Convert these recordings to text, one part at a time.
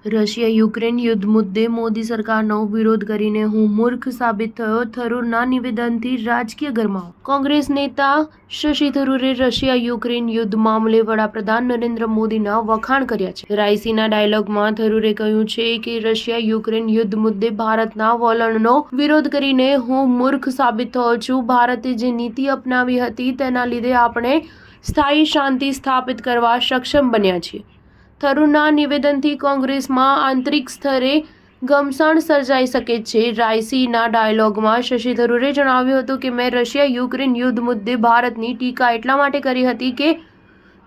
Russia Ukraine યુદ્ધ મુદ્દે મોદી સરકારનો વિરોધ કરીને હું મૂર્ખ સાબિત થયો, થરૂરના નિવેદનથી રાજકીય ગરમાવો. કોંગ્રેસ નેતા શશી થરૂરે રશિયા યુક્રેન યુદ્ધ મામલે વડાપ્રધાન નરેન્દ્ર મોદીના વખાણ કર્યા છે. રાયસીના ડાયલોગમાં થરૂરે કહ્યું છે કે રશિયા યુક્રેન યુદ્ધ મુદ્દે ભારતના વલણનો વિરોધ કરીને હું મૂર્ખ સાબિત થયો છું. ભારતે જે નીતિ અપનાવી હતી તેના લીધે આપણે સ્થાયી શાંતિ સ્થાપિત કરવા સક્ષમ બન્યા છીએ. થરૂરના નિવેદનથી કોંગ્રેસમાં આંતરિક સ્તરે ઘમસાણ સર્જાઈ શકે છે. રાયસીના ડાયલોગમાં શશી થરૂરે જણાવ્યું હતું કે મેં રશિયા યુક્રેન યુદ્ધ મુદ્દે ભારતની ટીકા એટલા માટે કરી હતી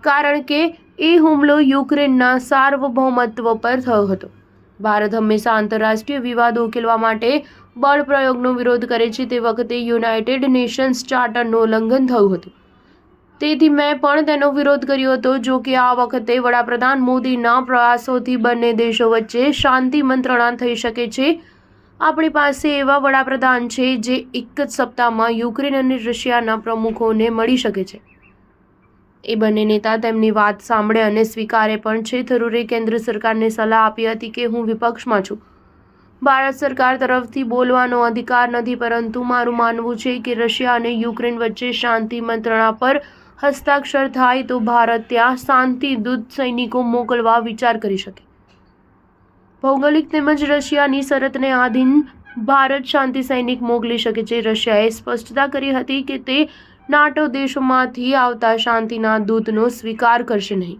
કારણ કે એ હુમલો યુક્રેનના સાર્વભૌમત્વ પર થયો હતો. ભારત હંમેશા આંતરરાષ્ટ્રીય વિવાદો ઉકેલવા માટે બળ પ્રયોગનો વિરોધ કરે છે. તે વખતે યુનાઇટેડ નેશન્સ ચાર્ટરનું ઉલ્લંઘન થયું હતું, તેથી મેં પણ તેનો વિરોધ કર્યો હતો. જો કે આ વખતે વડાપ્રધાન મોદીના પ્રયાસોથી બંને દેશો વચ્ચે શાંતિ મંત્રણા થઈ શકે છે. આપણી પાસે એવા વડાપ્રધાન છે જે એક જ સપ્તાહમાં યુક્રેન અને રશિયાના પ્રમુખોને મળી શકે છે. એ બંને નેતા તેમની વાત સાંભળે અને સ્વીકારે પણ છે. થરૂરે કેન્દ્ર સરકારને સલાહ આપી હતી કે હું વિપક્ષમાં છું. ભારત સરકાર તરફથી બોલવાનો અધિકાર નથી, પરંતુ મારું માનવું છે કે રશિયા અને યુક્રેન વચ્ચે શાંતિ મંત્રણા પર હસ્તાક્ષર થાય તો ભારત ત્યાં શાંતિદૂત સૈનિકો મોકલવા વિચાર કરી શકે. ભૌગોલિક તેમજ રશિયાની શરતને આધીન ભારત શાંતિ સૈનિક મોકલી શકે છે. રશિયાએ સ્પષ્ટતા કરી હતી કે તે નાટો દેશોમાંથી આવતા શાંતિના દૂતનો સ્વીકાર કરશે નહીં,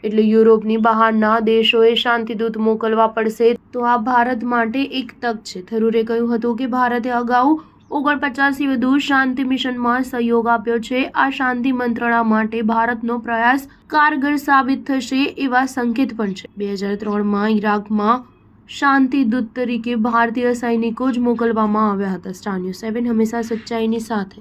એટલે યુરોપની બહારના દેશોએ શાંતિદૂત મોકલવા પડશે. તો આ ભારત માટે એક તક છે. થરૂરે કહ્યું હતું કે ભારતે અગાઉ 49થી વધુ શાંતિ મિશનમાં સહયોગ આપ્યો છે. આ શાંતિ મંત્રણા માટે ભારતનો પ્રયાસ કારગર સાબિત થશે એવા સંકેત પણ છે. 2003માં ઈરાકમાં શાંતિદૂત તરીકે ભારતીય સૈનિકો જ મોકલવામાં આવ્યા હતા. સ્ટાર ન્યૂઝ 7 હંમેશા સચ્ચાઈની સાથે.